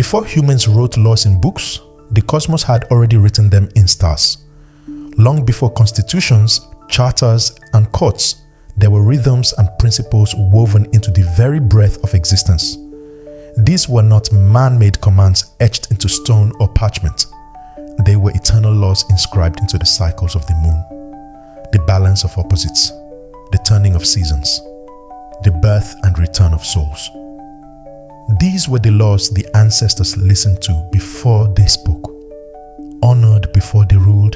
Before humans wrote laws in books, the cosmos had already written them in stars. Long before constitutions, charters, and courts, there were rhythms and principles woven into the very breath of existence. These were not man-made commands etched into stone or parchment. They were eternal laws inscribed into the cycles of the moon, the balance of opposites, the turning of seasons, the birth and return of souls. These were the laws the ancestors listened to before they spoke, honored before they ruled,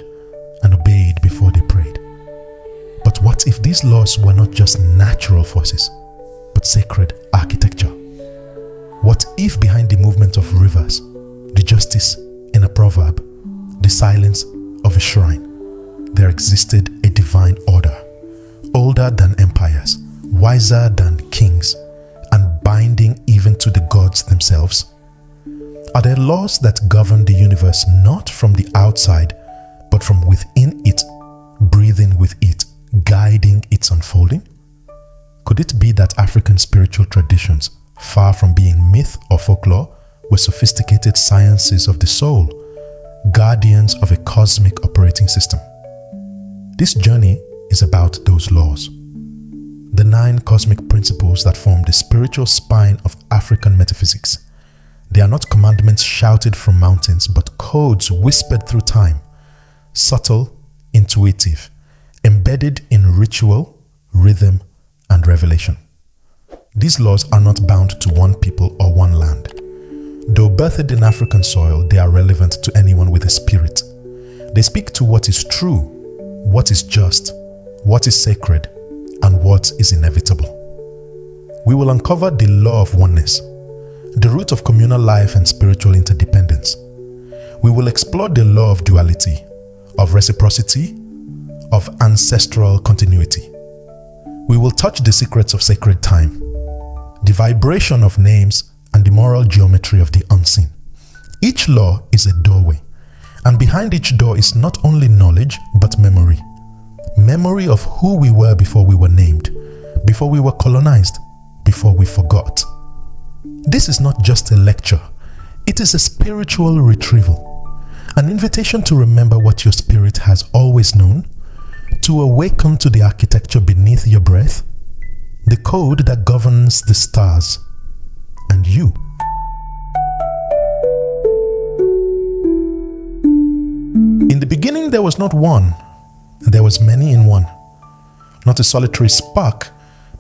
and obeyed before they prayed. But what if these laws were not just natural forces, but sacred architecture? What if behind the movement of rivers, the justice in a proverb, the silence of a shrine, there existed a divine order, older than empires, wiser than kings, and binding even to the gods themselves? Are there laws that govern the universe not from the outside, but from within it, breathing with it, guiding its unfolding? Could it be that African spiritual traditions, far from being myth or folklore, were sophisticated sciences of the soul, guardians of a cosmic operating system? This journey is about those laws, the 9 cosmic principles that form the spiritual spine of African metaphysics. They are not commandments shouted from mountains, but codes whispered through time, subtle, intuitive, embedded in ritual, rhythm, and revelation. These laws are not bound to one people or one land. Though birthed in African soil, they are relevant to anyone with a spirit. They speak to what is true, what is just, what is sacred, and what is inevitable. We will uncover the law of oneness, the root of communal life and spiritual interdependence. We will explore the law of duality, of reciprocity, of ancestral continuity. We will touch the secrets of sacred time, the vibration of names, and the moral geometry of the unseen. Each law is a doorway, and behind each door is not only knowledge, but memory. Memory of who we were before we were named, before we were colonized, before we forgot. This is not just a lecture, it is a spiritual retrieval, an invitation to remember what your spirit has always known, to awaken to the architecture beneath your breath, the code that governs the stars and you. In the beginning there was not one, there was many in one. Not a solitary spark,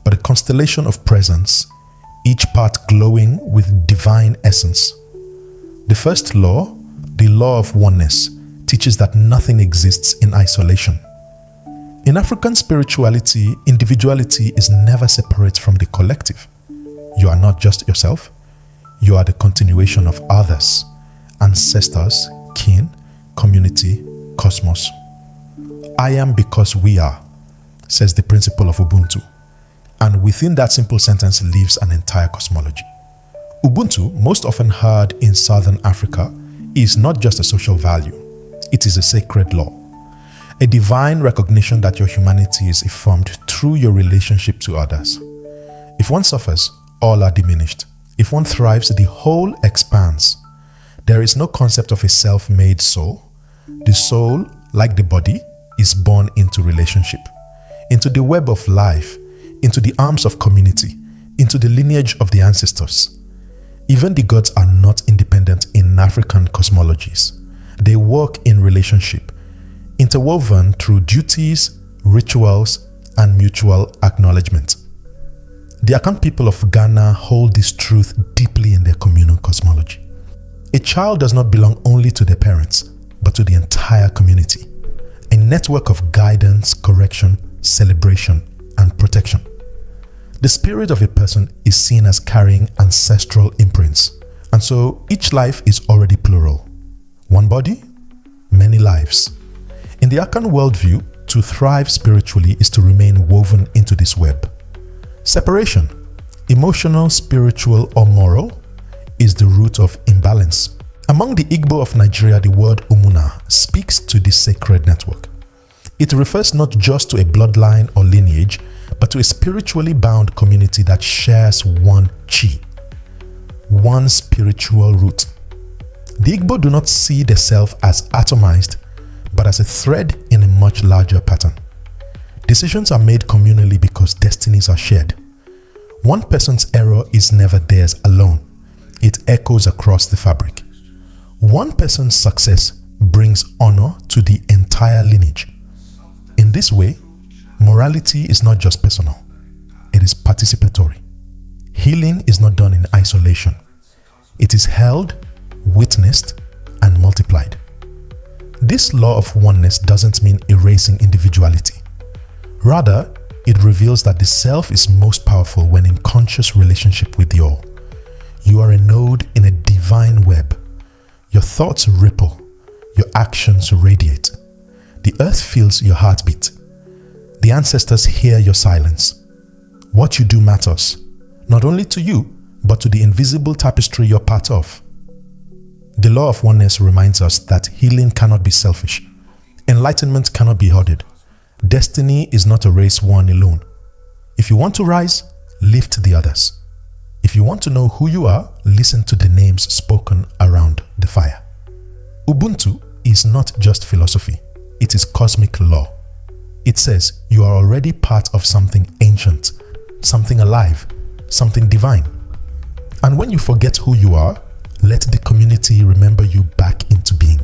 but a constellation of presence, each part glowing with divine essence. The first law, the law of oneness, teaches that nothing exists in isolation. In African spirituality, individuality is never separate from the collective. You are not just yourself, you are the continuation of others, ancestors, kin, community, cosmos. I am because we are, says the principle of Ubuntu. And within that simple sentence lives an entire cosmology. Ubuntu, most often heard in Southern Africa, is not just a social value, it is a sacred law. A divine recognition that your humanity is affirmed through your relationship to others. If one suffers, all are diminished. If one thrives, the whole expands. There is no concept of a self-made soul. The soul, like the body, is born into relationship, into the web of life, into the arms of community, into the lineage of the ancestors. Even the gods are not independent in African cosmologies. They work in relationship, interwoven through duties, rituals, and mutual acknowledgement. The Akan people of Ghana hold this truth deeply in their communal cosmology. A child does not belong only to their parents, but to the entire community. A network of guidance, correction, celebration, and protection. The spirit of a person is seen as carrying ancestral imprints, and so each life is already plural. One body, many lives. In the Akan worldview, to thrive spiritually is to remain woven into this web. Separation, emotional, spiritual, or moral, is the root of imbalance. Among the Igbo of Nigeria, the word Umuna speaks to this sacred network. It refers not just to a bloodline or lineage, but to a spiritually bound community that shares one chi, one spiritual root, The Igbo do not see the self as atomized, but as a thread in a much larger pattern. Decisions are made communally because destinies are shared. One person's error is never theirs alone. It echoes across the fabric. One person's success brings honor to the entire lineage. In this way, morality is not just personal. It is participatory. Healing is not done in isolation. It is held, witnessed, and multiplied. This law of oneness doesn't mean erasing individuality. Rather, it reveals that the self is most powerful when in conscious relationship with the all. You are a node in a divine web. Your thoughts ripple. Your actions radiate. The earth feels your heartbeat. The ancestors hear your silence. What you do matters, not only to you, but to the invisible tapestry you're part of. The law of oneness reminds us that healing cannot be selfish. Enlightenment cannot be hoarded. Destiny is not a race won alone. If you want to rise, lift the others. If you want to know who you are, listen to the names spoken around the fire. Ubuntu is not just philosophy. It is cosmic law. It says you are already part of something ancient, something alive, something divine. And when you forget who you are, let the community remember you back into being.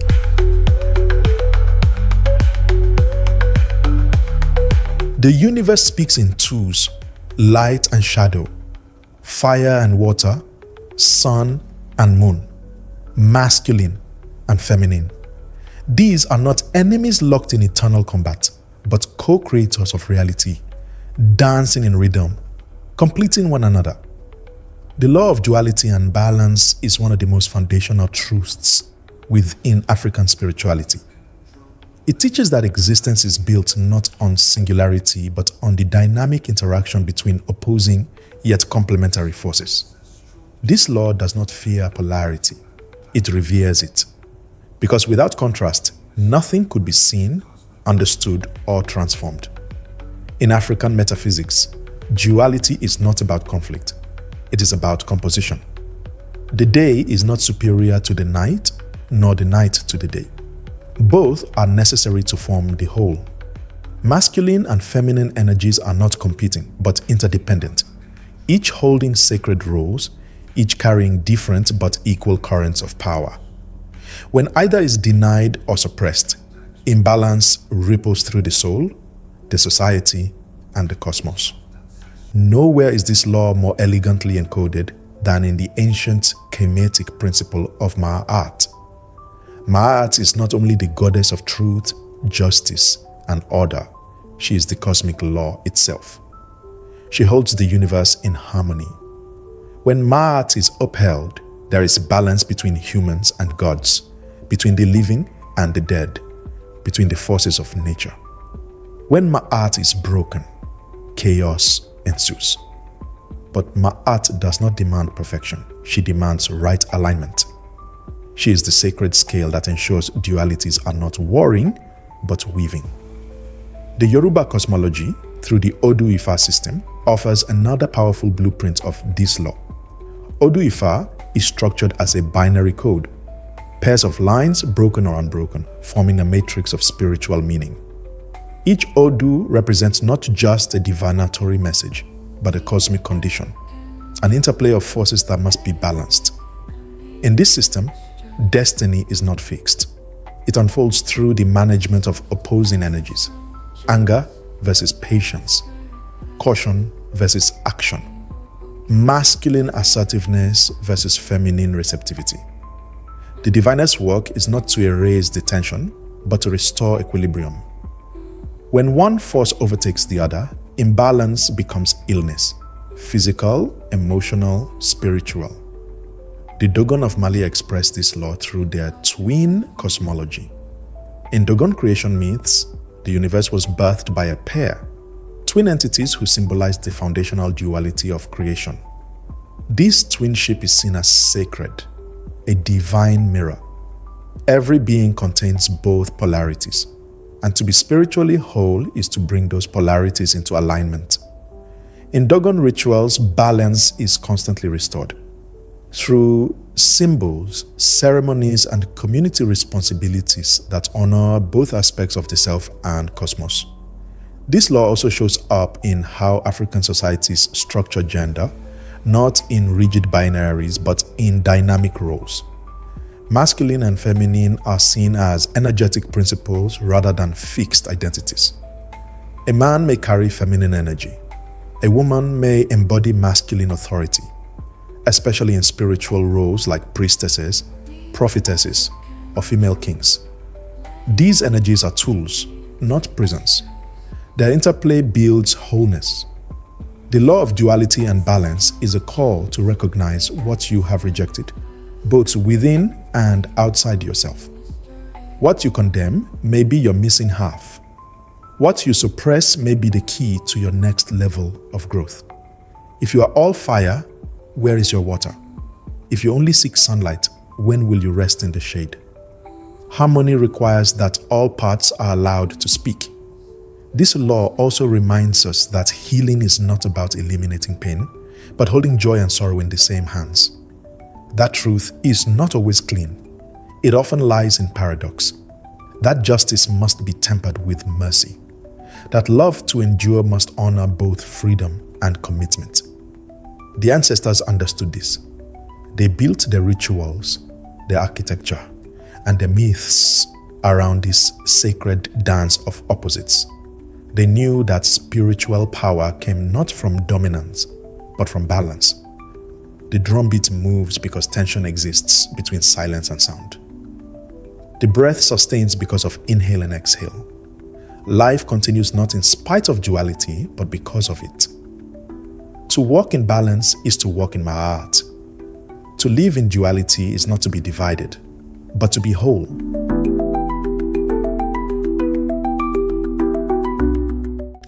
The universe speaks in twos: light and shadow, fire and water, sun and moon, masculine and feminine. These are not enemies locked in eternal combat, but co-creators of reality, dancing in rhythm, completing one another. The law of duality and balance is one of the most foundational truths within African spirituality. It teaches that existence is built not on singularity, but on the dynamic interaction between opposing yet complementary forces. This law does not fear polarity, it reveres it. Because without contrast, nothing could be seen, understood, or transformed. In African metaphysics, duality is not about conflict. It is about composition. The day is not superior to the night, nor the night to the day. Both are necessary to form the whole. Masculine and feminine energies are not competing, but interdependent, each holding sacred roles, each carrying different but equal currents of power. When either is denied or suppressed, imbalance ripples through the soul, the society, and the cosmos. Nowhere is this law more elegantly encoded than in the ancient Kemetic principle of Ma'at. Ma'at is not only the goddess of truth, justice, and order, she is the cosmic law itself. She holds the universe in harmony. When Ma'at is upheld, there is balance between humans and gods, between the living and the dead, between the forces of nature. When Ma'at is broken, chaos ensues. But Ma'at does not demand perfection. She demands right alignment. She is the sacred scale that ensures dualities are not warring, but weaving. The Yoruba cosmology, through the Odu Ifa system, offers another powerful blueprint of this law. Odu Ifa is structured as a binary code, pairs of lines, broken or unbroken, forming a matrix of spiritual meaning. Each Odu represents not just a divinatory message, but a cosmic condition, an interplay of forces that must be balanced. In this system, destiny is not fixed. It unfolds through the management of opposing energies: anger versus patience, caution versus action, masculine assertiveness versus feminine receptivity. The diviner's work is not to erase the tension, but to restore equilibrium. When one force overtakes the other, imbalance becomes illness: physical, emotional, spiritual. The Dogon of Mali expressed this law through their twin cosmology. In Dogon creation myths, the universe was birthed by a pair, twin entities who symbolize the foundational duality of creation. This twinship is seen as sacred, a divine mirror. Every being contains both polarities, and to be spiritually whole is to bring those polarities into alignment. In Dogon rituals, balance is constantly restored. Through symbols, ceremonies, and community responsibilities that honor both aspects of the self and cosmos. This law also shows up in how African societies structure gender, not in rigid binaries, but in dynamic roles. Masculine and feminine are seen as energetic principles rather than fixed identities. A man may carry feminine energy. A woman may embody masculine authority, especially in spiritual roles like priestesses, prophetesses, or female kings. These energies are tools, not prisons. Their interplay builds wholeness. The law of duality and balance is a call to recognize what you have rejected, both within and outside yourself. What you condemn may be your missing half. What you suppress may be the key to your next level of growth. If you are all fire, where is your water? If you only seek sunlight, when will you rest in the shade? Harmony requires that all parts are allowed to speak. This law also reminds us that healing is not about eliminating pain, but holding joy and sorrow in the same hands. That truth is not always clean. It often lies in paradox. That justice must be tempered with mercy. That love to endure must honor both freedom and commitment. The ancestors understood this. They built their rituals, their architecture, and their myths around this sacred dance of opposites. They knew that spiritual power came not from dominance, but from balance. The drumbeat moves because tension exists between silence and sound. The breath sustains because of inhale and exhale. Life continues not in spite of duality, but because of it. To walk in balance is to walk in my heart. To live in duality is not to be divided, but to be whole.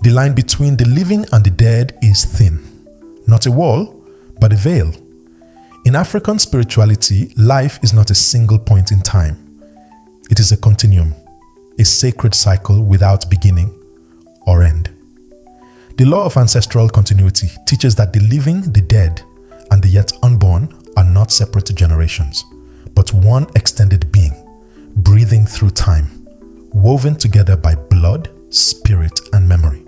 The line between the living and the dead is thin. Not a wall, but a veil. In African spirituality, life is not a single point in time. It is a continuum, a sacred cycle without beginning or end. The law of ancestral continuity teaches that the living, the dead, and the yet unborn are not separate generations, but one extended being, breathing through time, woven together by blood, spirit, and memory.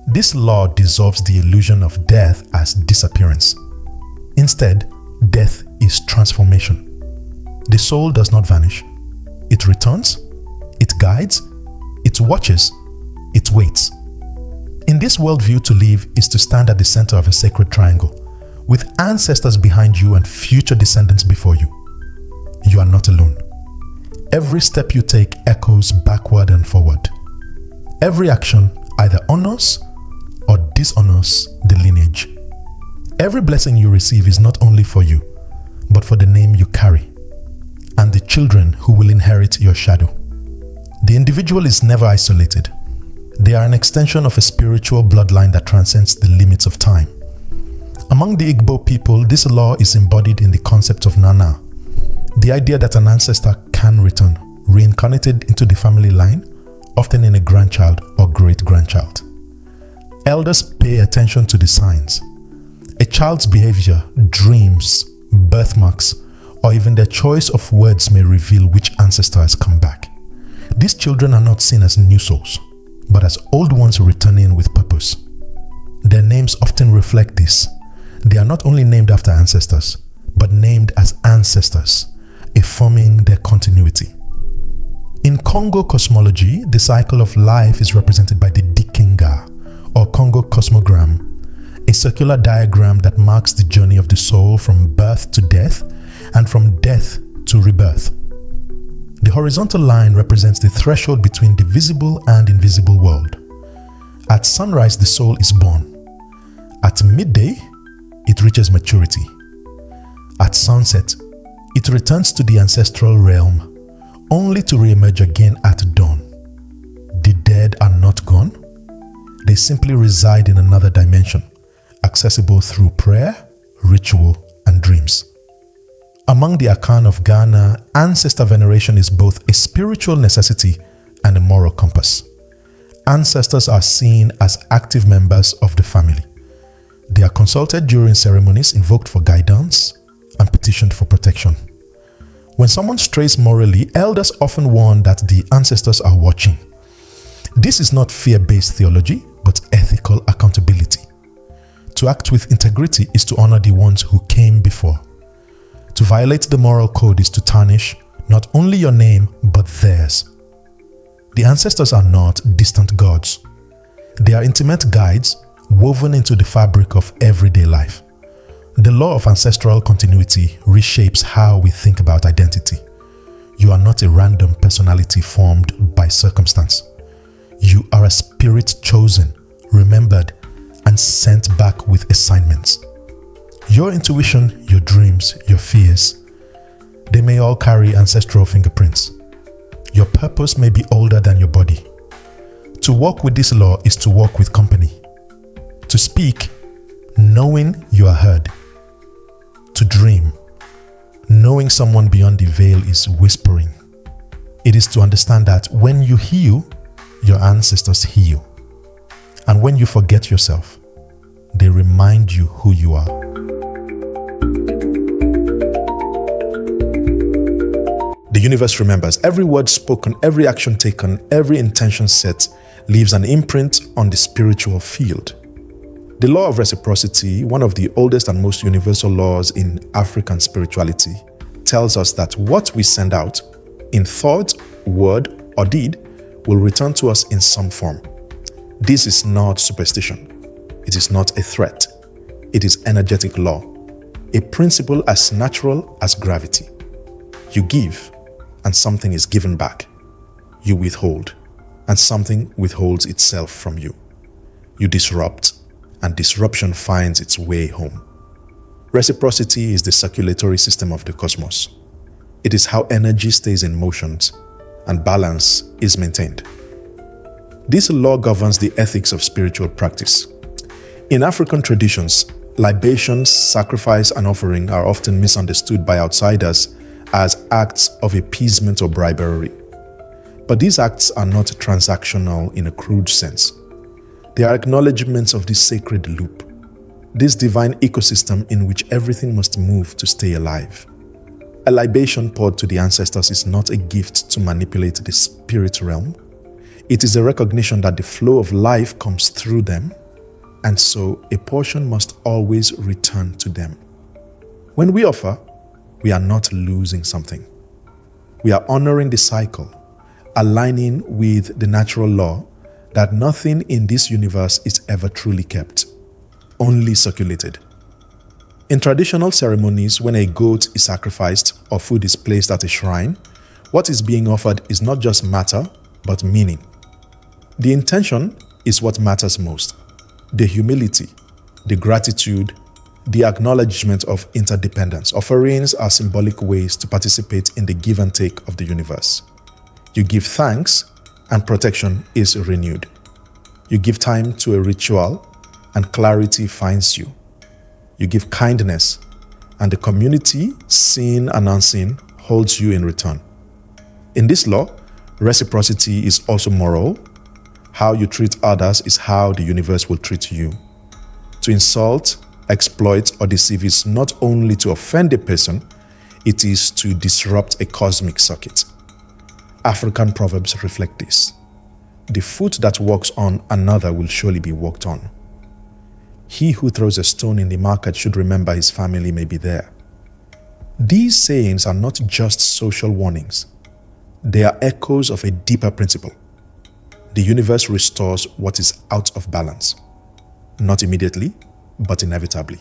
This law dissolves the illusion of death as disappearance. Instead, death is transformation. The soul does not vanish. It returns, it guides, it watches, it waits. In this worldview, to live is to stand at the center of a sacred triangle, with ancestors behind you and future descendants before you. You are not alone. Every step you take echoes backward and forward. Every action either honors or dishonors the lineage. Every blessing you receive is not only for you, but for the name you carry, and the children who will inherit your shadow. The individual is never isolated. They are an extension of a spiritual bloodline that transcends the limits of time. Among the Igbo people, this law is embodied in the concept of Nana, the idea that an ancestor can return, reincarnated into the family line, often in a grandchild or great-grandchild. Elders pay attention to the signs. A child's behavior, dreams, birthmarks, or even their choice of words may reveal which ancestor has come back. These children are not seen as new souls, but as old ones returning with purpose. Their names often reflect this. They are not only named after ancestors, but named as ancestors, affirming their continuity. In Congo cosmology, the cycle of life is represented by the Dikinga, or Congo cosmogram, a circular diagram that marks the journey of the soul from birth to death and from death to rebirth. The horizontal line represents the threshold between the visible and invisible world. At sunrise, the soul is born. At midday, it reaches maturity. At sunset, it returns to the ancestral realm, only to re-emerge again at dawn. The dead are not gone. They simply reside in another dimension, accessible through prayer, ritual, and dreams. Among the Akan of Ghana, ancestor veneration is both a spiritual necessity and a moral compass. Ancestors are seen as active members of the family. They are consulted during ceremonies invoked for guidance, and petitioned for protection. When someone strays morally, elders often warn that the ancestors are watching. This is not fear-based theology, but ethical accountability. To act with integrity is to honor the ones who came before. To violate the moral code is to tarnish not only your name, but theirs. The ancestors are not distant gods. They are intimate guides woven into the fabric of everyday life. The law of ancestral continuity reshapes how we think about identity. You are not a random personality formed by circumstance. You are a spirit chosen, remembered, and sent back with assignments. Your intuition, your dreams, your fears, they may all carry ancestral fingerprints. Your purpose may be older than your body. To walk with this law is to walk with company. To speak, knowing you are heard. To dream, knowing someone beyond the veil is whispering. It is to understand that when you heal, your ancestors heal. And when you forget yourself, they remind you who you are. The universe remembers. Every word spoken, every action taken, every intention set leaves an imprint on the spiritual field. The law of reciprocity, one of the oldest and most universal laws in African spirituality, tells us that what we send out in thought, word, or deed will return to us in some form. This is not superstition. It is not a threat. It is energetic law, a principle as natural as gravity. You give, and something is given back. You withhold, and something withholds itself from you. You disrupt, and disruption finds its way home. Reciprocity is the circulatory system of the cosmos. It is how energy stays in motion and balance is maintained. This law governs the ethics of spiritual practice. In African traditions, libations, sacrifice, and offering are often misunderstood by outsiders as acts of appeasement or bribery. But these acts are not transactional in a crude sense. They are acknowledgements of this sacred loop, this divine ecosystem in which everything must move to stay alive. A libation poured to the ancestors is not a gift to manipulate the spirit realm. It is a recognition that the flow of life comes through them, and so a portion must always return to them. When we offer, we are not losing something. We are honoring the cycle, aligning with the natural law that nothing in this universe is ever truly kept, only circulated. In traditional ceremonies, when a goat is sacrificed or food is placed at a shrine, what is being offered is not just matter, but meaning. The intention is what matters most. The humility, the gratitude, the acknowledgement of interdependence. Offerings are symbolic ways to participate in the give and take of the universe. You give thanks, and protection is renewed. You give time to a ritual, and clarity finds you. You give kindness, and the community, seen and unseen, holds you in return. In this law, reciprocity is also moral. How you treat others is how the universe will treat you. To insult, exploit, or deceive is not only to offend a person, it is to disrupt a cosmic circuit. African proverbs reflect this. The foot that walks on another will surely be walked on. He who throws a stone in the market should remember his family may be there. These sayings are not just social warnings. They are echoes of a deeper principle. The universe restores what is out of balance. Not immediately, but inevitably.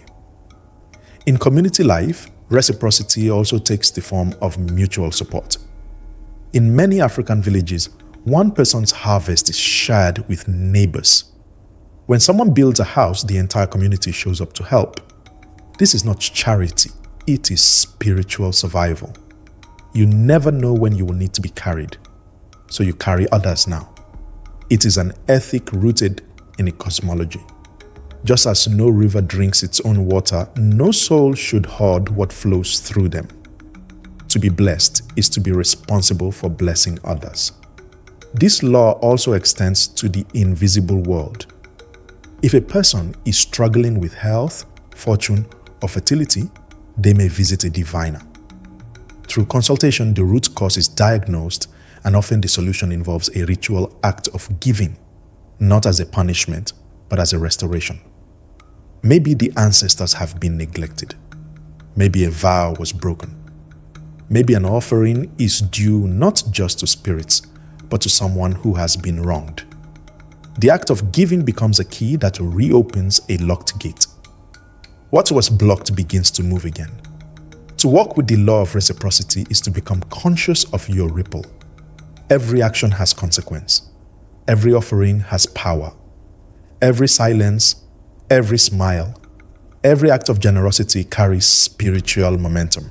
In community life, reciprocity also takes the form of mutual support. In many African villages, one person's harvest is shared with neighbors. When someone builds a house, the entire community shows up to help. This is not charity, it is spiritual survival. You never know when you will need to be carried, so you carry others now. It is an ethic rooted in a cosmology. Just as no river drinks its own water, no soul should hoard what flows through them. To be blessed is to be responsible for blessing others. This law also extends to the invisible world. If a person is struggling with health, fortune, or fertility, they may visit a diviner. Through consultation, the root cause is diagnosed, and often the solution involves a ritual act of giving, not as a punishment, but as a restoration. Maybe the ancestors have been neglected. Maybe a vow was broken. Maybe an offering is due not just to spirits, but to someone who has been wronged. The act of giving becomes a key that reopens a locked gate. What was blocked begins to move again. To walk with the law of reciprocity is to become conscious of your ripple. Every action has consequence. Every offering has power. Every silence, every smile, every act of generosity carries spiritual momentum.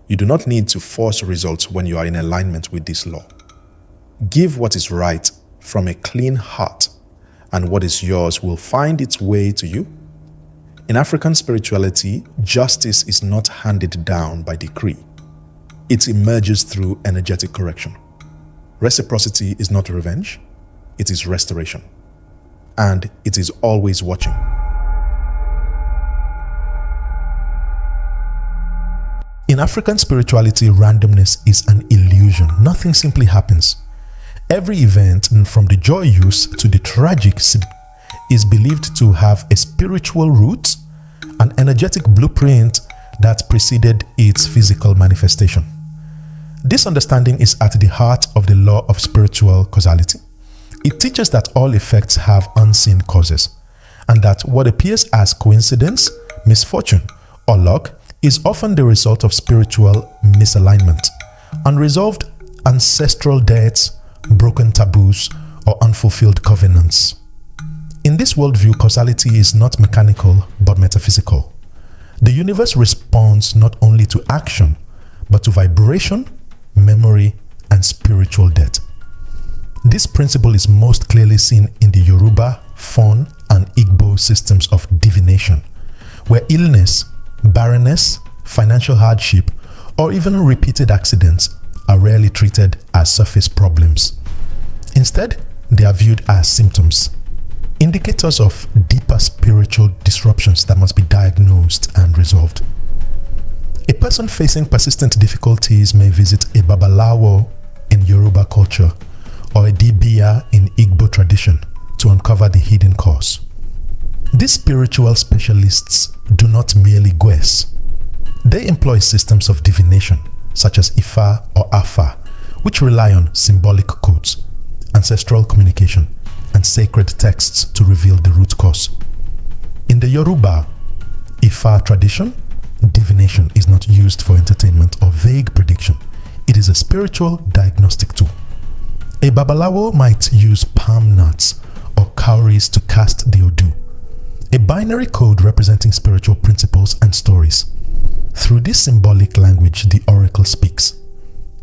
You do not need to force results when you are in alignment with this law. Give what is right from a clean heart, and what is yours will find its way to you. In African spirituality, justice is not handed down by decree. It emerges through energetic correction. Reciprocity is not revenge, it is restoration. And it is always watching. In African spirituality, randomness is an illusion. Nothing simply happens. Every event, from the joyous to the tragic, is believed to have a spiritual root, an energetic blueprint that preceded its physical manifestation. This understanding is at the heart of the law of spiritual causality. It teaches that all effects have unseen causes, and that what appears as coincidence, misfortune, or luck is often the result of spiritual misalignment, unresolved ancestral debts, broken taboos, or unfulfilled covenants. In this worldview, causality is not mechanical but metaphysical. The universe responds not only to action, but to vibration, memory, and spiritual debt. This principle is most clearly seen in the Yoruba, Fon, and Igbo systems of divination, where illness, barrenness, financial hardship, or even repeated accidents are rarely treated as surface problems. Instead, they are viewed as symptoms, indicators of deeper spiritual disruptions that must be diagnosed and resolved. A person facing persistent difficulties may visit a babalawo in Yoruba culture or a dibia in Igbo tradition to uncover the hidden cause. These spiritual specialists do not merely guess. They employ systems of divination such as Ifa or Afa, which rely on symbolic codes, ancestral communication, and sacred texts to reveal the root cause. In the Yoruba Ifa tradition, divination is not used for entertainment or vague prediction. It is a spiritual diagnostic tool. A babalawo might use palm nuts or cowries to cast the odu, a binary code representing spiritual principles and stories. Through this symbolic language, the oracle speaks.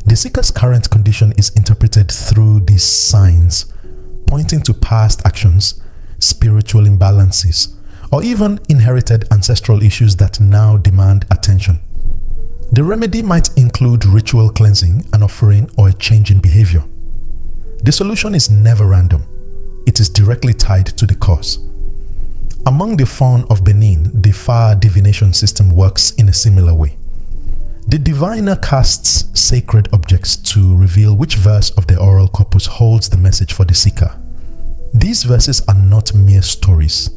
The seeker's current condition is interpreted through these signs, pointing to past actions, spiritual imbalances, or even inherited ancestral issues that now demand attention. The remedy might include ritual cleansing, an offering, or a change in behavior. The solution is never random. It is directly tied to the cause. Among the Fon of Benin, the Fa divination system works in a similar way. The diviner casts sacred objects to reveal which verse of the oral corpus holds the message for the seeker. These verses are not mere stories.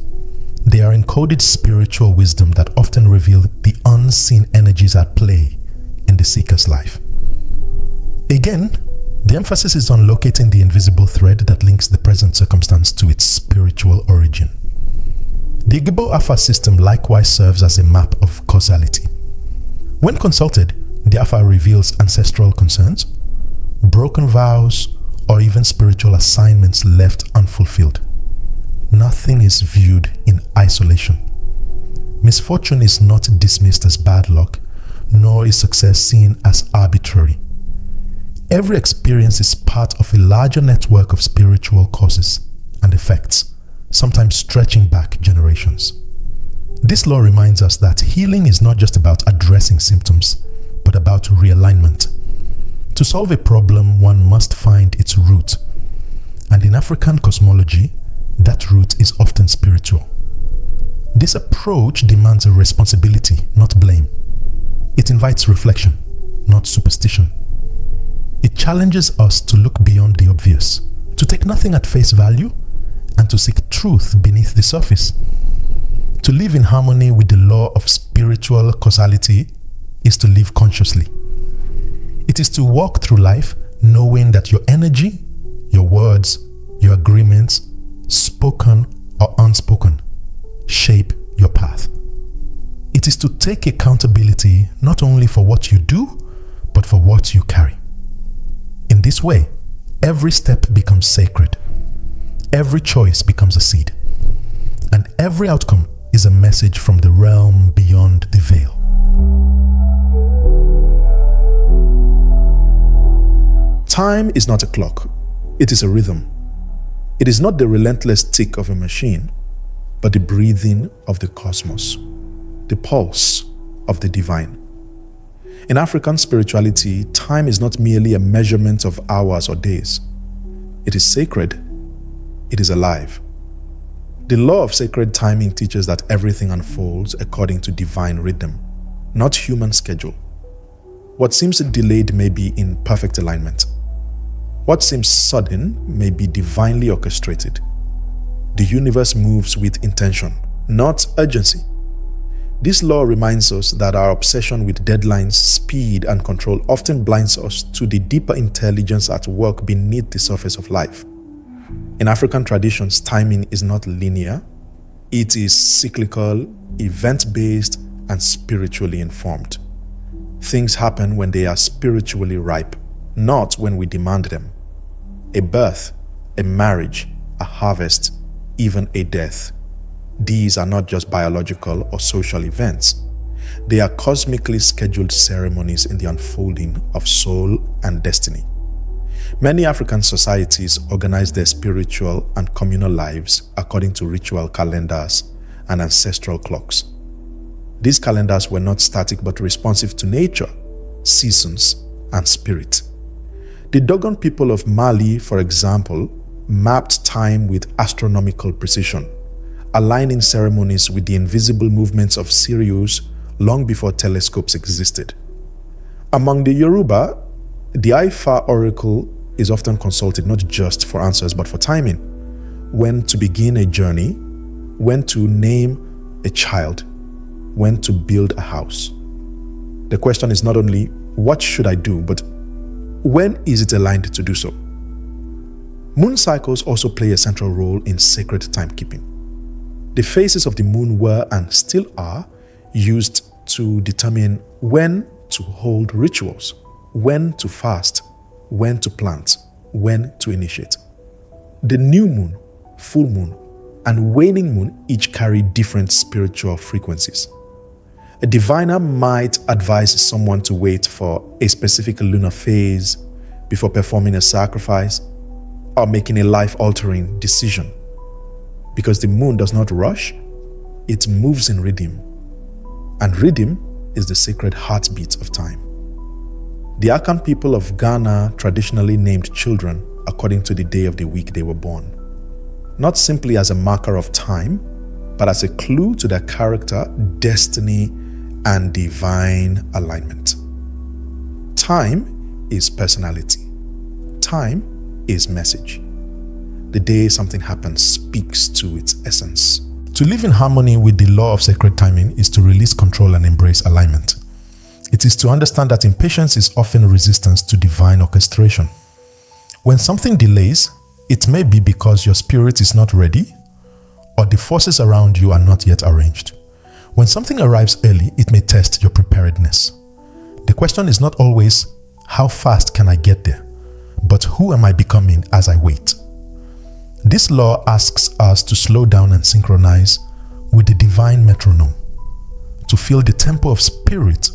They are encoded spiritual wisdom that often reveal the unseen energies at play in the seeker's life. Again, the emphasis is on locating the invisible thread that links the present circumstance to its spiritual origin. The Igbo Afa system likewise serves as a map of causality. When consulted, the Afa reveals ancestral concerns, broken vows, or even spiritual assignments left unfulfilled. Nothing is viewed in isolation. Misfortune is not dismissed as bad luck, nor is success seen as arbitrary. Every experience is part of a larger network of spiritual causes and effects, sometimes stretching back generations. This law reminds us that healing is not just about addressing symptoms, but about realignment. To solve a problem, one must find its root. And in African cosmology, that root is often spiritual. This approach demands a responsibility, not blame. It invites reflection, not superstition. It challenges us to look beyond the obvious, to take nothing at face value, and to seek truth beneath the surface. To live in harmony with the law of spiritual causality is to live consciously. It is to walk through life knowing that your energy, your words, your agreements, spoken or unspoken, shape your path. It is to take accountability not only for what you do, but for what you carry. In this way, every step becomes sacred. Every choice becomes a seed. And every outcome is a message from the realm beyond the veil. Time is not a clock. It is a rhythm. It is not the relentless tick of a machine, but the breathing of the cosmos, the pulse of the divine. In African spirituality, time is not merely a measurement of hours or days. It is sacred. It is alive. The law of sacred timing teaches that everything unfolds according to divine rhythm, not human schedule. What seems delayed may be in perfect alignment. What seems sudden may be divinely orchestrated. The universe moves with intention, not urgency. This law reminds us that our obsession with deadlines, speed, and control often blinds us to the deeper intelligence at work beneath the surface of life. In African traditions, timing is not linear. It is cyclical, event-based, and spiritually informed. Things happen when they are spiritually ripe, not when we demand them. A birth, a marriage, a harvest, even a death. These are not just biological or social events. They are cosmically scheduled ceremonies in the unfolding of soul and destiny. Many African societies organize their spiritual and communal lives according to ritual calendars and ancestral clocks. These calendars were not static but responsive to nature, seasons, and spirit. The Dogon people of Mali, for example, mapped time with astronomical precision, aligning ceremonies with the invisible movements of Sirius long before telescopes existed. Among the Yoruba, the Ifa oracle is often consulted not just for answers but for timing, when to begin a journey, when to name a child, when to build a house. The question is not only what should I do, but when is it aligned to do so? Moon cycles also play a central role in sacred timekeeping. The phases of the moon were and still are used to determine when to hold rituals, when to fast, when to plant, when to initiate. The new moon, full moon, and waning moon each carry different spiritual frequencies. A diviner might advise someone to wait for a specific lunar phase before performing a sacrifice or making a life-altering decision. Because the moon does not rush, it moves in rhythm. And rhythm is the sacred heartbeat of time. The Akan people of Ghana traditionally named children according to the day of the week they were born, not simply as a marker of time, but as a clue to their character, destiny, and divine alignment. Time is personality. Time is message. The day something happens speaks to its essence. To live in harmony with the law of sacred timing is to release control and embrace alignment. It is to understand that impatience is often resistance to divine orchestration. When something delays, it may be because your spirit is not ready or the forces around you are not yet arranged. When something arrives early, it may test your preparedness. The question is not always, how fast can I get there? But who am I becoming as I wait? This law asks us to slow down and synchronize with the divine metronome, to feel the tempo of spirit,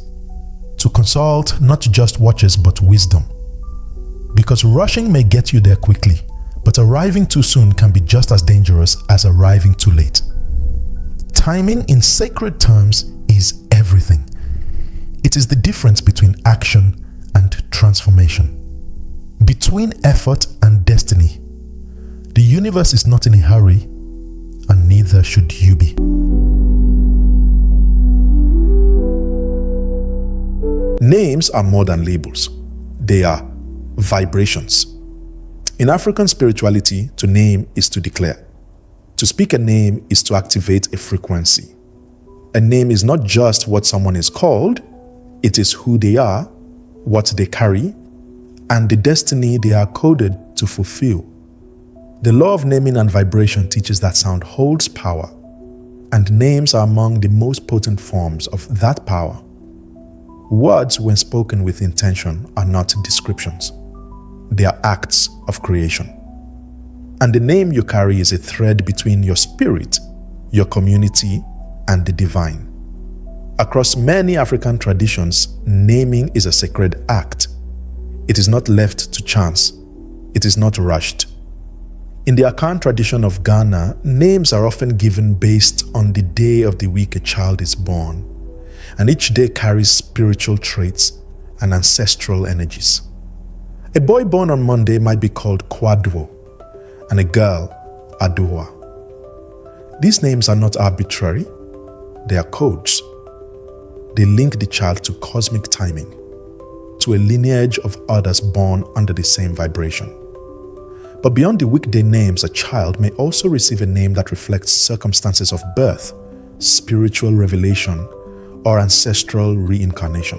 to consult not just watches but wisdom. Because rushing may get you there quickly, but arriving too soon can be just as dangerous as arriving too late. Timing in sacred terms is everything. It is the difference between action and transformation, between effort and destiny. The universe is not in a hurry, and neither should you be. Names are more than labels. They are vibrations. In African spirituality, to name is to declare. To speak a name is to activate a frequency. A name is not just what someone is called, it is who they are, what they carry, and the destiny they are coded to fulfill. The law of naming and vibration teaches that sound holds power, and names are among the most potent forms of that power. Words, when spoken with intention, are not descriptions. They are acts of creation. And the name you carry is a thread between your spirit, your community, and the divine. Across many African traditions, naming is a sacred act. It is not left to chance. It is not rushed. In the Akan tradition of Ghana, names are often given based on the day of the week a child is born, and each day carries spiritual traits and ancestral energies. A boy born on Monday might be called Kwadwo, and a girl, Adoa. These names are not arbitrary, they are codes. They link the child to cosmic timing, to a lineage of others born under the same vibration. But beyond the weekday names, a child may also receive a name that reflects circumstances of birth, spiritual revelation, or ancestral reincarnation.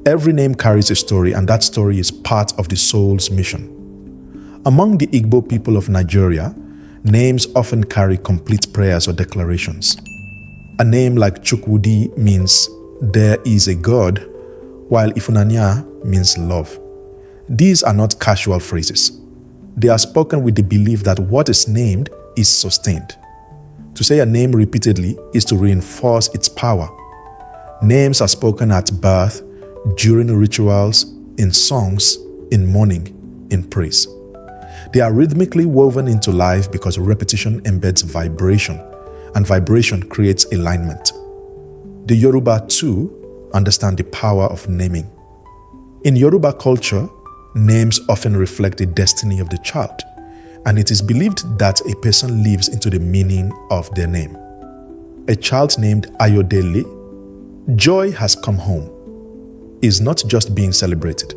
Every name carries a story, and that story is part of the soul's mission. Among the Igbo people of Nigeria, names often carry complete prayers or declarations. A name like Chukwudi means there is a God, while Ifunanya means love. These are not casual phrases. They are spoken with the belief that what is named is sustained. To say a name repeatedly is to reinforce its power. Names are spoken at birth, during rituals, in songs, in mourning, in praise. They are rhythmically woven into life because repetition embeds vibration, and vibration creates alignment. The Yoruba, too, understand the power of naming. In Yoruba culture, names often reflect the destiny of the child, and it is believed that a person lives into the meaning of their name. A child named Ayodele, joy has come home, is not just being celebrated.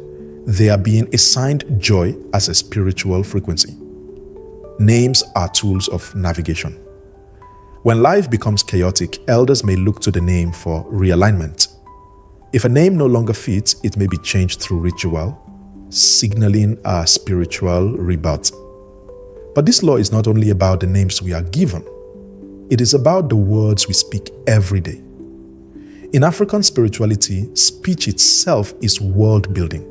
They are being assigned joy as a spiritual frequency. Names are tools of navigation. When life becomes chaotic, elders may look to the name for realignment. If a name no longer fits, it may be changed through ritual, signaling a spiritual rebirth. But this law is not only about the names we are given. It is about the words we speak every day. In African spirituality, speech itself is world building.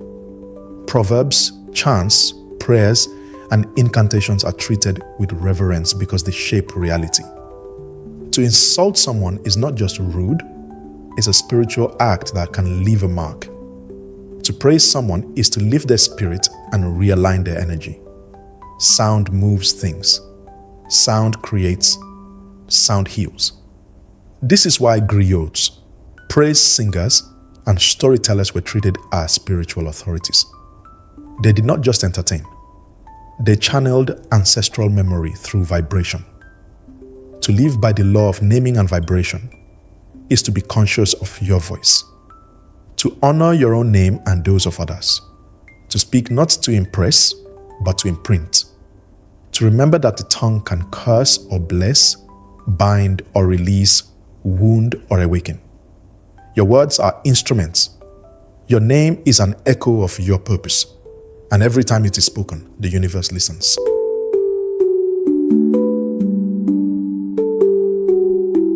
Proverbs, chants, prayers, and incantations are treated with reverence because they shape reality. To insult someone is not just rude, it's a spiritual act that can leave a mark. To praise someone is to lift their spirit and realign their energy. Sound moves things. Sound creates. Sound heals. This is why griots, praise singers, and storytellers were treated as spiritual authorities. They did not just entertain. They channeled ancestral memory through vibration. To live by the law of naming and vibration is to be conscious of your voice. To honor your own name and those of others. To speak not to impress, but to imprint. To remember that the tongue can curse or bless, bind or release, wound or awaken. Your words are instruments. Your name is an echo of your purpose. And every time it is spoken, the universe listens.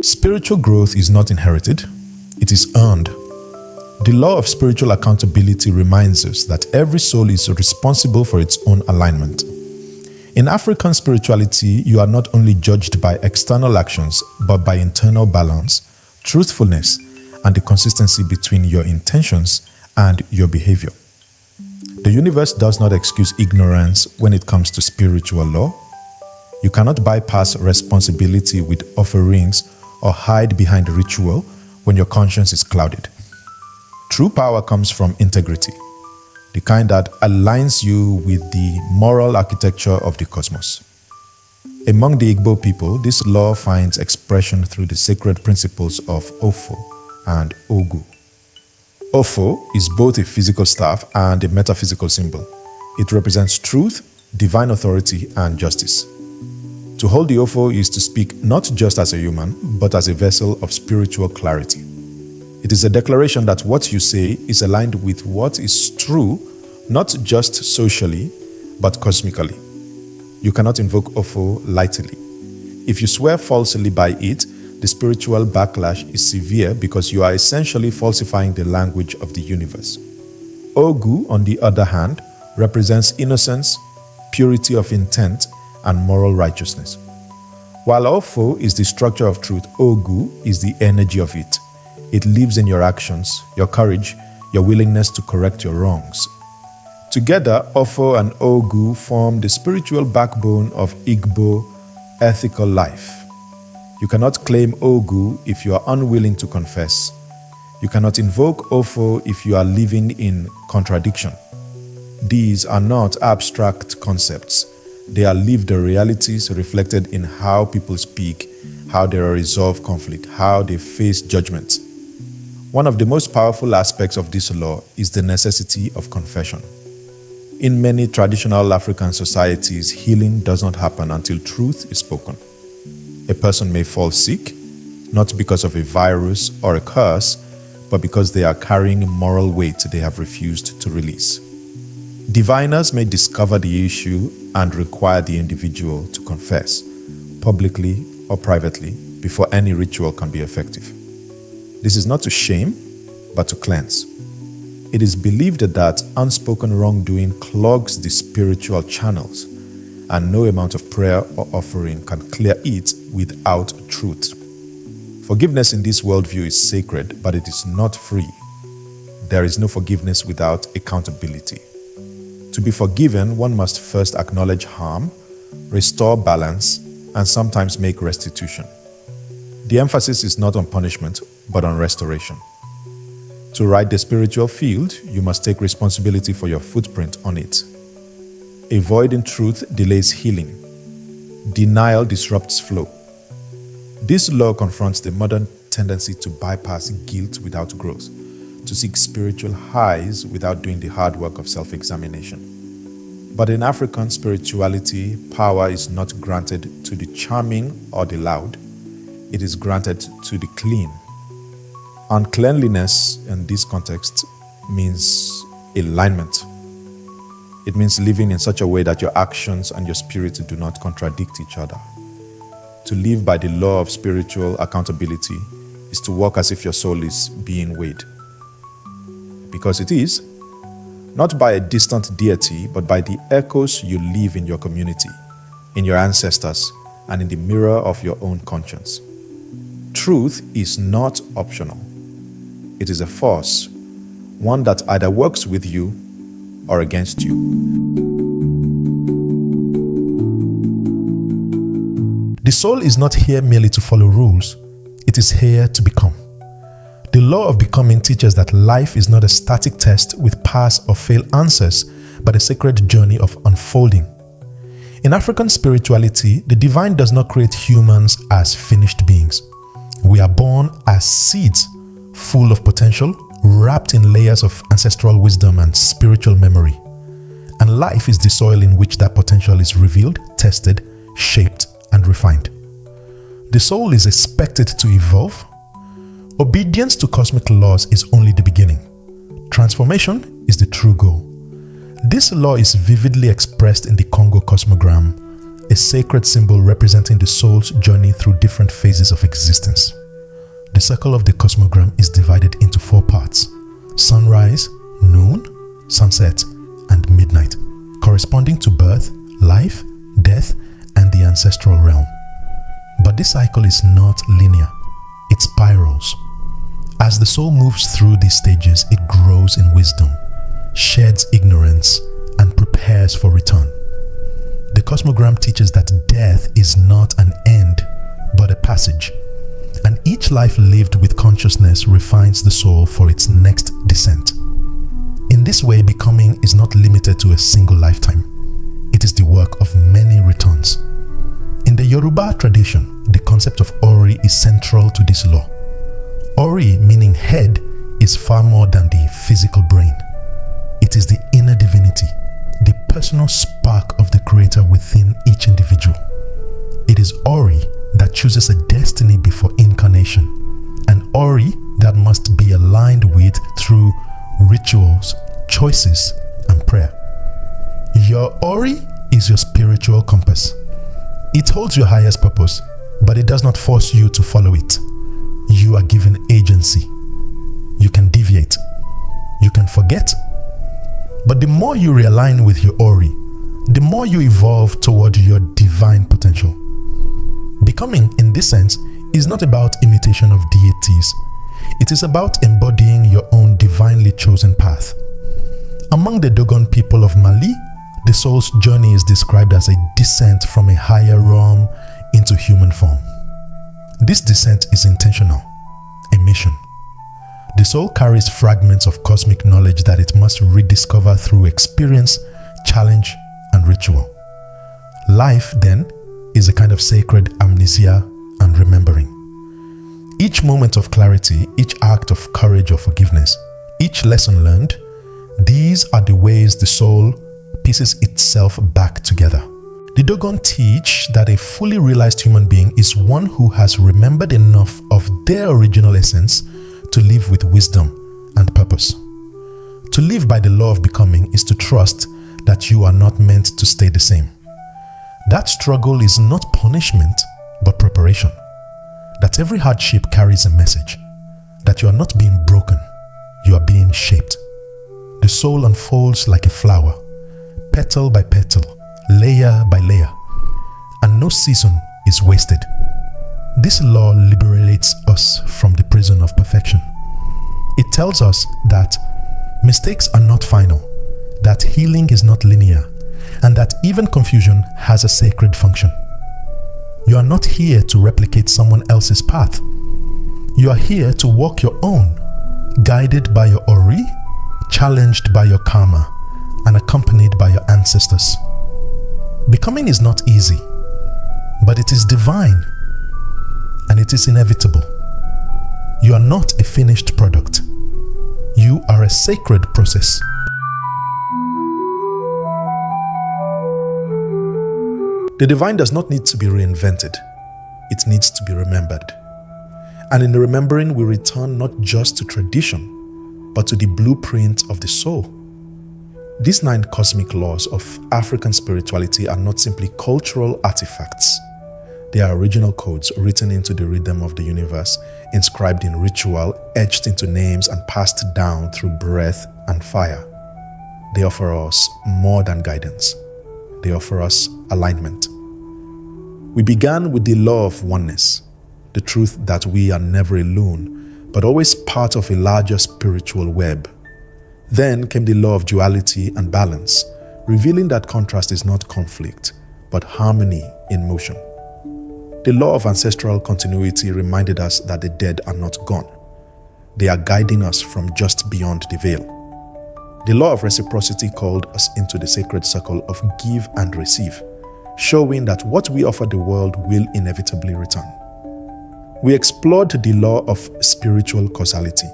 Spiritual growth is not inherited, it is earned. The law of spiritual accountability reminds us that every soul is responsible for its own alignment. In African spirituality, you are not only judged by external actions, but by internal balance, truthfulness, and the consistency between your intentions and your behavior. The universe does not excuse ignorance when it comes to spiritual law. You cannot bypass responsibility with offerings or hide behind ritual when your conscience is clouded. True power comes from integrity, the kind that aligns you with the moral architecture of the cosmos. Among the Igbo people, this law finds expression through the sacred principles of Ofo and Ogu. Ofo is both a physical staff and a metaphysical symbol. It represents truth, divine authority, and justice. To hold the Ofo is to speak not just as a human, but as a vessel of spiritual clarity. It is a declaration that what you say is aligned with what is true, not just socially, but cosmically. You cannot invoke Ofo lightly. If you swear falsely by it, the spiritual backlash is severe because you are essentially falsifying the language of the universe. Ogu, on the other hand, represents innocence, purity of intent, and moral righteousness. While Ofo is the structure of truth, Ogu is the energy of it. It lives in your actions, your courage, your willingness to correct your wrongs. Together, Ofo and Ogu form the spiritual backbone of Igbo ethical life. You cannot claim Ogu if you are unwilling to confess. You cannot invoke Ofo if you are living in contradiction. These are not abstract concepts. They are lived realities reflected in how people speak, how they resolve conflict, how they face judgment. One of the most powerful aspects of this law is the necessity of confession. In many traditional African societies, healing does not happen until truth is spoken. A person may fall sick, not because of a virus or a curse, but because they are carrying moral weight they have refused to release. Diviners may discover the issue and require the individual to confess, publicly or privately, before any ritual can be effective. This is not to shame, but to cleanse. It is believed that unspoken wrongdoing clogs the spiritual channels, and no amount of prayer or offering can clear it without truth. Forgiveness in this worldview is sacred, but it is not free. There is no forgiveness without accountability. To be forgiven, one must first acknowledge harm, restore balance, and sometimes make restitution. The emphasis is not on punishment, but on restoration. To right the spiritual field, you must take responsibility for your footprint on it. Avoiding truth delays healing. Denial disrupts flow. This law confronts the modern tendency to bypass guilt without growth, to seek spiritual highs without doing the hard work of self-examination. But in African spirituality, power is not granted to the charming or the loud. It is granted to the clean. Uncleanliness in this context means alignment. It means living in such a way that your actions and your spirit do not contradict each other. To live by the law of spiritual accountability is to walk as if your soul is being weighed. Because it is, not by a distant deity, but by the echoes you leave in your community, in your ancestors, and in the mirror of your own conscience. Truth is not optional. It is a force, one that either works with you or against you. The soul is not here merely to follow rules. It is here to become. The law of becoming teaches that life is not a static test with pass or fail answers, but a sacred journey of unfolding. In African spirituality, the divine does not create humans as finished beings. We are born as seeds, full of potential, wrapped in layers of ancestral wisdom and spiritual memory. And life is the soil in which that potential is revealed, tested, shaped, and refined. The soul is expected to evolve. Obedience to cosmic laws is only the beginning. Transformation is the true goal. This law is vividly expressed in the Congo cosmogram, a sacred symbol representing the soul's journey through different phases of existence. The circle of the cosmogram is divided into 4 parts: sunrise, noon, sunset, and midnight, corresponding to birth, life, death, and the ancestral realm. But this cycle is not linear. It spirals. As the soul moves through these stages, it grows in wisdom, sheds ignorance, and prepares for return. The cosmogram teaches that death is not an end, but a passage. And each life lived with consciousness refines the soul for its next descent. In this way, becoming is not limited to a single lifetime. It is the work of many returns. In the Yoruba tradition, the concept of Ori is central to this law. Ori, meaning head, is far more than the physical brain. It is the inner divinity, the personal spark of the Creator within each individual. It is Ori that chooses a destiny before incarnation, an Ori that must be aligned with through rituals, choices, and prayer. Your Ori is your spiritual compass. It holds your highest purpose, but it does not force you to follow it. You are given agency. You can deviate. You can forget. But the more you realign with your Ori, the more you evolve toward your divine potential. Becoming, in this sense, is not about imitation of deities. It is about embodying your own divinely chosen path. Among the Dogon people of Mali, the soul's journey is described as a descent from a higher realm into human form. This descent is intentional, a mission. The soul carries fragments of cosmic knowledge that it must rediscover through experience, challenge, and ritual. Life, then, is a kind of sacred amnesia and remembering. Each moment of clarity, each act of courage or forgiveness, each lesson learned, these are the ways the soul pieces itself back together. The Dogon teach that a fully realized human being is one who has remembered enough of their original essence to live with wisdom and purpose. To live by the law of becoming is to trust that you are not meant to stay the same. That struggle is not punishment, but preparation. That every hardship carries a message. That you are not being broken, you are being shaped. The soul unfolds like a flower, petal by petal, layer by layer, and no season is wasted. This law liberates us from the prison of perfection. It tells us that mistakes are not final, that healing is not linear, and that even confusion has a sacred function. You are not here to replicate someone else's path. You are here to walk your own, guided by your Ori, challenged by your karma, and accompanied by your ancestors. Becoming is not easy, but it is divine, and it is inevitable. You are not a finished product. You are a sacred process. The divine does not need to be reinvented. It needs to be remembered. And in the remembering, we return not just to tradition, but to the blueprint of the soul. These 9 cosmic laws of African spirituality are not simply cultural artifacts. They are original codes written into the rhythm of the universe, inscribed in ritual, etched into names, and passed down through breath and fire. They offer us more than guidance. They offer us alignment. We began with the law of oneness, the truth that we are never alone, but always part of a larger spiritual web. Then came the law of duality and balance, revealing that contrast is not conflict, but harmony in motion. The law of ancestral continuity reminded us that the dead are not gone. They are guiding us from just beyond the veil. The law of reciprocity called us into the sacred circle of give and receive, showing that what we offer the world will inevitably return. We explored the law of spiritual causality,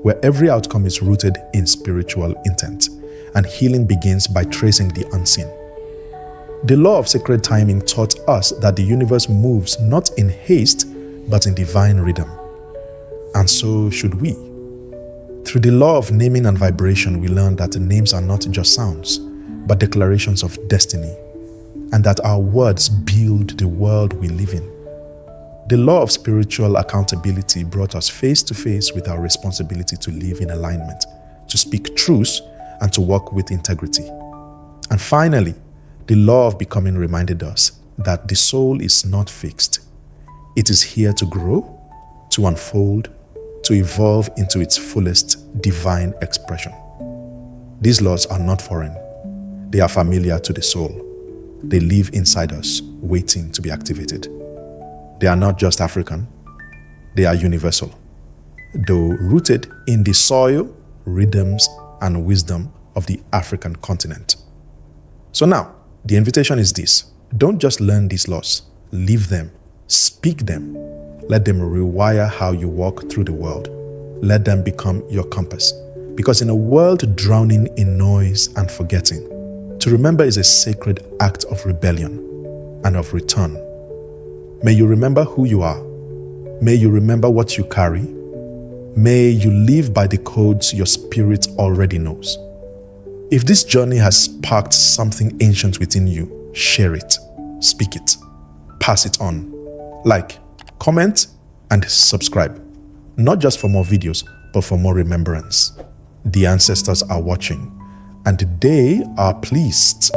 where every outcome is rooted in spiritual intent, and healing begins by tracing the unseen. The law of sacred timing taught us that the universe moves not in haste, but in divine rhythm. And so should we. Through the law of naming and vibration, we learned that the names are not just sounds, but declarations of destiny, and that our words build the world we live in. The law of spiritual accountability brought us face to face with our responsibility to live in alignment, to speak truth, and to walk with integrity. And finally, the law of becoming reminded us that the soul is not fixed. It is here to grow, to unfold, to evolve into its fullest divine expression. These laws are not foreign. They are familiar to the soul. They live inside us, waiting to be activated. They are not just African. They are universal, though rooted in the soil, rhythms, and wisdom of the African continent. So now, the invitation is this. Don't just learn these laws. Live them. Speak them. Let them rewire how you walk through the world. let them become your compass. Because in a world drowning in noise and forgetting, to remember is a sacred act of rebellion and of return. May you remember who you are. May you remember what you carry. May you live by the codes your spirit already knows. If this journey has sparked something ancient within you, share it, speak it, pass it on. Like, comment, and subscribe. Not just for more videos, but for more remembrance. The ancestors are watching, and they are pleased.